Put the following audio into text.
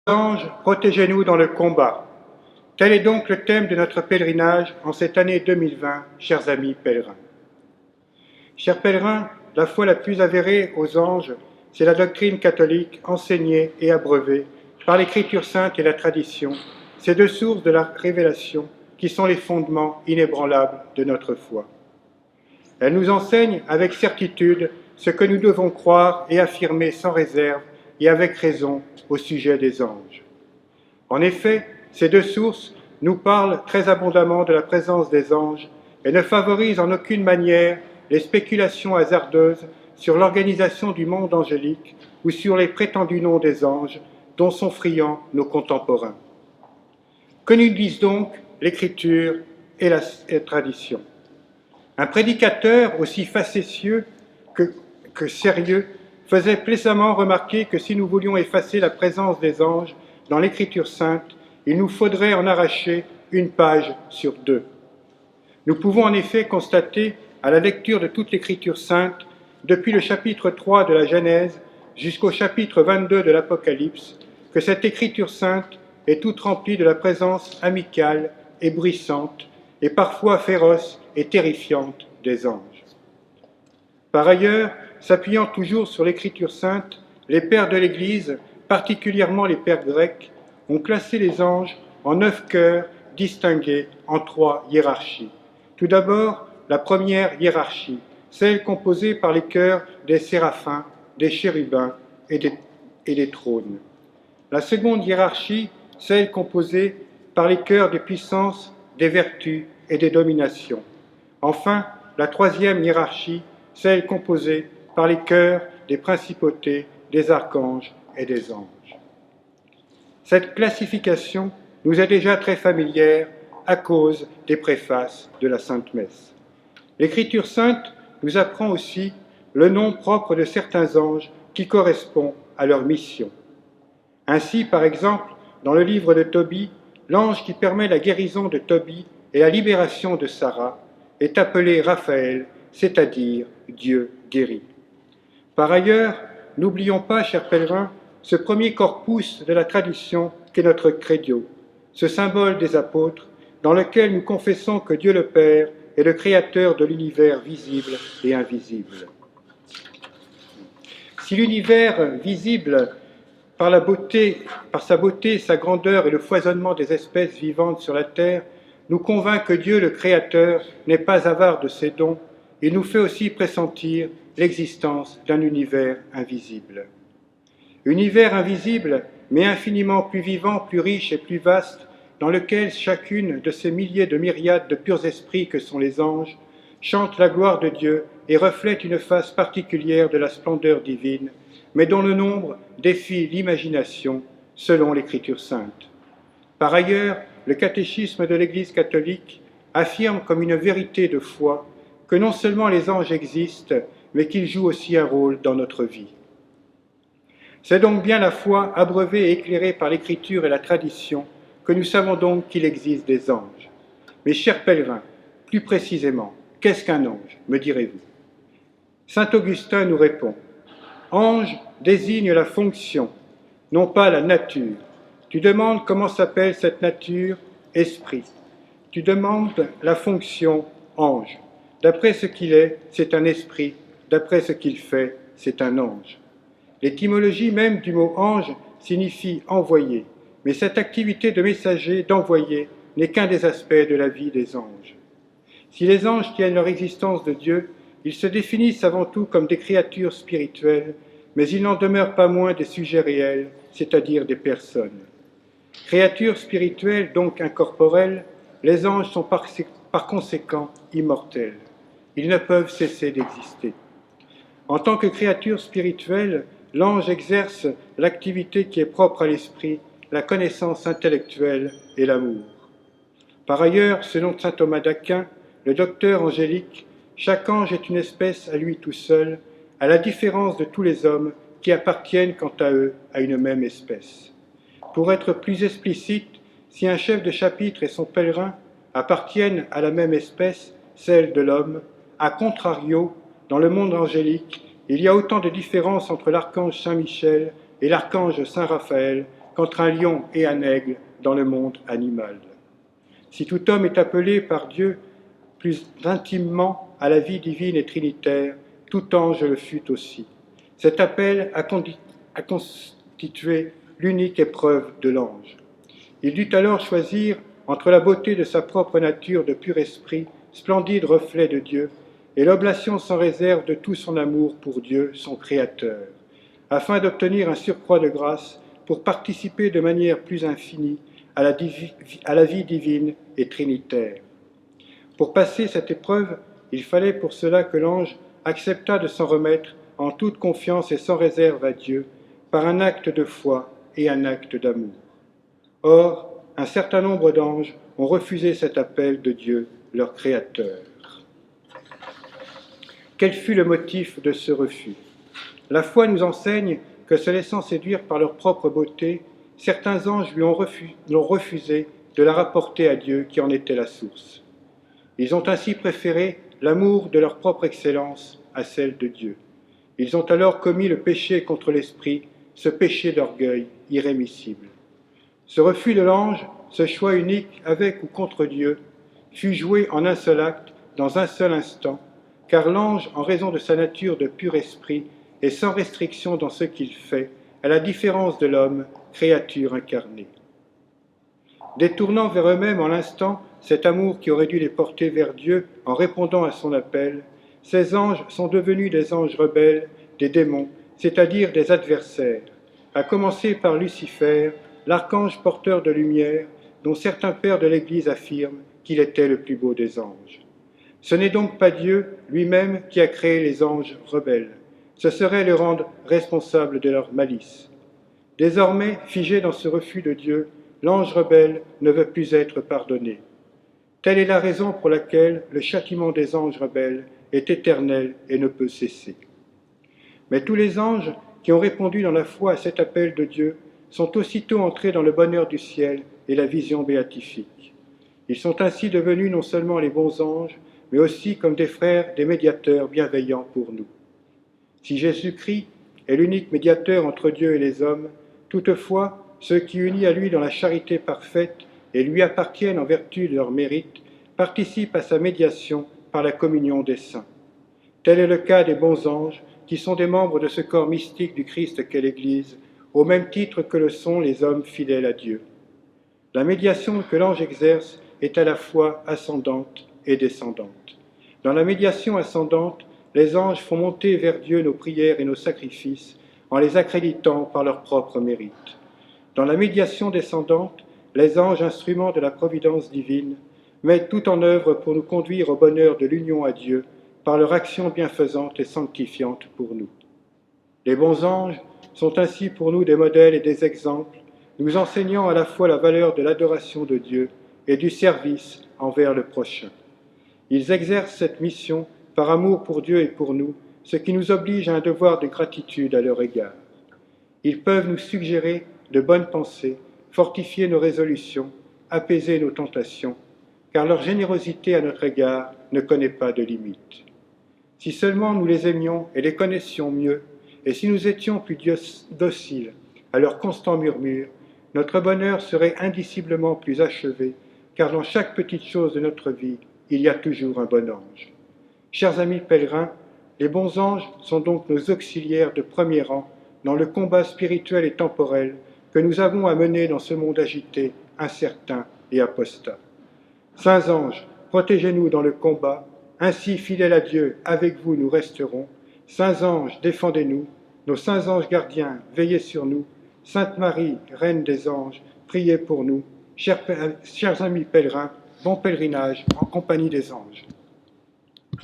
Anges, protégez-nous dans le combat. Tel est donc le thème de notre pèlerinage en cette année 2020, chers amis pèlerins. Chers pèlerins, la foi la plus avérée aux anges, c'est la doctrine catholique enseignée et abreuvée par l'Écriture sainte et la tradition, ces deux sources de la révélation qui sont les fondements inébranlables de notre foi. Elle nous enseigne avec certitude ce que nous devons croire et affirmer sans réserve et avec raison au sujet des anges. En effet, ces deux sources nous parlent très abondamment de la présence des anges et ne favorisent en aucune manière les spéculations hasardeuses sur l'organisation du monde angélique ou sur les prétendus noms des anges dont sont friands nos contemporains. Que nous disent donc l'Écriture et la tradition? Un prédicateur aussi facétieux que sérieux faisait plaisamment remarquer que si nous voulions effacer la présence des anges dans l'Écriture sainte, il nous faudrait en arracher une page sur deux. Nous pouvons en effet constater, à la lecture de toute l'Écriture sainte, depuis le chapitre 3 de la Genèse jusqu'au chapitre 22 de l'Apocalypse, que cette Écriture sainte est toute remplie de la présence amicale et bruissante, et parfois féroce et terrifiante des anges. Par ailleurs, s'appuyant toujours sur l'Écriture sainte, les pères de l'Église, particulièrement les pères grecs, ont classé les anges en 9 chœurs distingués en 3 hiérarchies. Tout d'abord, la première hiérarchie, celle composée par les chœurs des séraphins, des chérubins et des trônes. La seconde hiérarchie, celle composée par les chœurs des puissances, des vertus et des dominations. Enfin, la troisième hiérarchie, celle composée par les chœurs des principautés, des archanges et des anges. Cette classification nous est déjà très familière à cause des préfaces de la Sainte Messe. L'Écriture sainte nous apprend aussi le nom propre de certains anges qui correspond à leur mission. Ainsi, par exemple, dans le livre de Tobie, l'ange qui permet la guérison de Tobie et la libération de Sarah est appelé Raphaël, c'est-à-dire Dieu guérit. Par ailleurs, n'oublions pas, chers pèlerins, ce premier corpus de la tradition qu'est notre credo, ce symbole des apôtres, dans lequel nous confessons que Dieu le Père est le créateur de l'univers visible et invisible. Si l'univers visible, par sa beauté, sa grandeur et le foisonnement des espèces vivantes sur la terre, nous convainc que Dieu, le Créateur, n'est pas avare de ses dons, il nous fait aussi pressentir l'existence d'un univers invisible. Univers invisible, mais infiniment plus vivant, plus riche et plus vaste, dans lequel chacune de ces milliers de myriades de purs esprits que sont les anges chante la gloire de Dieu et reflète une face particulière de la splendeur divine, mais dont le nombre défie l'imagination selon l'Écriture sainte. Par ailleurs, le catéchisme de l'Église catholique affirme comme une vérité de foi que non seulement les anges existent, mais qu'ils jouent aussi un rôle dans notre vie. C'est donc bien la foi abreuvée et éclairée par l'Écriture et la tradition que nous savons donc qu'il existe des anges. Mes chers pèlerins, plus précisément, qu'est-ce qu'un ange, me direz-vous? Saint Augustin nous répond: ange désigne la fonction, non pas la nature. Tu demandes comment s'appelle cette nature? Esprit. Tu demandes la fonction? Ange. D'après ce qu'il est, c'est un esprit. D'après ce qu'il fait, c'est un ange. L'étymologie même du mot ange signifie envoyer, mais cette activité de messager, d'envoyer, n'est qu'un des aspects de la vie des anges. Si les anges tiennent leur existence de Dieu, ils se définissent avant tout comme des créatures spirituelles, mais ils n'en demeurent pas moins des sujets réels, c'est-à-dire des personnes. Créatures spirituelles, donc incorporelles, les anges sont par conséquent immortels. Ils ne peuvent cesser d'exister. En tant que créature spirituelle, l'ange exerce l'activité qui est propre à l'esprit, la connaissance intellectuelle et l'amour. Par ailleurs, selon saint Thomas d'Aquin, le docteur angélique, chaque ange est une espèce à lui tout seul, à la différence de tous les hommes qui appartiennent quant à eux à une même espèce. Pour être plus explicite, si un chef de chapitre et son pèlerin appartiennent à la même espèce, celle de l'homme, à contrario, dans le monde angélique, il y a autant de différences entre l'archange Saint Michel et l'archange Saint Raphaël qu'entre un lion et un aigle dans le monde animal. Si tout homme est appelé par Dieu plus intimement à la vie divine et trinitaire, tout ange le fut aussi. Cet appel a constitué l'unique épreuve de l'ange. Il dut alors choisir entre la beauté de sa propre nature de pur esprit, splendide reflet de Dieu, et l'oblation sans réserve de tout son amour pour Dieu, son Créateur, afin d'obtenir un surcroît de grâce pour participer de manière plus infinie à la vie divine et trinitaire. Pour passer cette épreuve, il fallait pour cela que l'ange acceptât de s'en remettre en toute confiance et sans réserve à Dieu, par un acte de foi et un acte d'amour. Or, un certain nombre d'anges ont refusé cet appel de Dieu, leur Créateur. Quel fut le motif de ce refus? La foi nous enseigne que, se laissant séduire par leur propre beauté, certains anges lui ont refusé de la rapporter à Dieu qui en était la source. Ils ont ainsi préféré l'amour de leur propre excellence à celle de Dieu. Ils ont alors commis le péché contre l'esprit, ce péché d'orgueil irrémissible. Ce refus de l'ange, ce choix unique avec ou contre Dieu, fut joué en un seul acte, dans un seul instant, car l'ange, en raison de sa nature de pur esprit, est sans restriction dans ce qu'il fait, à la différence de l'homme, créature incarnée. Détournant vers eux-mêmes en l'instant cet amour qui aurait dû les porter vers Dieu en répondant à son appel, ces anges sont devenus des anges rebelles, des démons, c'est-à-dire des adversaires, à commencer par Lucifer, l'archange porteur de lumière, dont certains pères de l'Église affirment qu'il était le plus beau des anges. Ce n'est donc pas Dieu lui-même qui a créé les anges rebelles, ce serait le rendre responsable de leur malice. Désormais, figé dans ce refus de Dieu, l'ange rebelle ne veut plus être pardonné. Telle est la raison pour laquelle le châtiment des anges rebelles est éternel et ne peut cesser. Mais tous les anges qui ont répondu dans la foi à cet appel de Dieu sont aussitôt entrés dans le bonheur du ciel et la vision béatifique. Ils sont ainsi devenus non seulement les bons anges, mais aussi comme des frères, des médiateurs bienveillants pour nous. Si Jésus-Christ est l'unique médiateur entre Dieu et les hommes, toutefois, ceux qui unissent à lui dans la charité parfaite et lui appartiennent en vertu de leur mérite, participent à sa médiation par la communion des saints. Tel est le cas des bons anges, qui sont des membres de ce corps mystique du Christ qu'est l'Église, au même titre que le sont les hommes fidèles à Dieu. La médiation que l'ange exerce est à la fois ascendante et descendante. Dans la médiation ascendante, les anges font monter vers Dieu nos prières et nos sacrifices en les accréditant par leur propre mérite. Dans la médiation descendante, les anges, instruments de la providence divine, mettent tout en œuvre pour nous conduire au bonheur de l'union à Dieu par leur action bienfaisante et sanctifiante pour nous. Les bons anges sont ainsi pour nous des modèles et des exemples, nous enseignant à la fois la valeur de l'adoration de Dieu et du service envers le prochain. Ils exercent cette mission par amour pour Dieu et pour nous, ce qui nous oblige à un devoir de gratitude à leur égard. Ils peuvent nous suggérer de bonnes pensées, fortifier nos résolutions, apaiser nos tentations, car leur générosité à notre égard ne connaît pas de limite. Si seulement nous les aimions et les connaissions mieux, et si nous étions plus dociles à leurs constants murmures, notre bonheur serait indiciblement plus achevé, car dans chaque petite chose de notre vie, il y a toujours un bon ange. Chers amis pèlerins, les bons anges sont donc nos auxiliaires de premier rang dans le combat spirituel et temporel que nous avons à mener dans ce monde agité, incertain et apostat. Saints anges, protégez-nous dans le combat, ainsi fidèles à Dieu, avec vous nous resterons. Saints anges, défendez-nous, nos saints anges gardiens, veillez sur nous. Sainte Marie, Reine des anges, priez pour nous. Chers amis pèlerins, bon pèlerinage en compagnie des anges.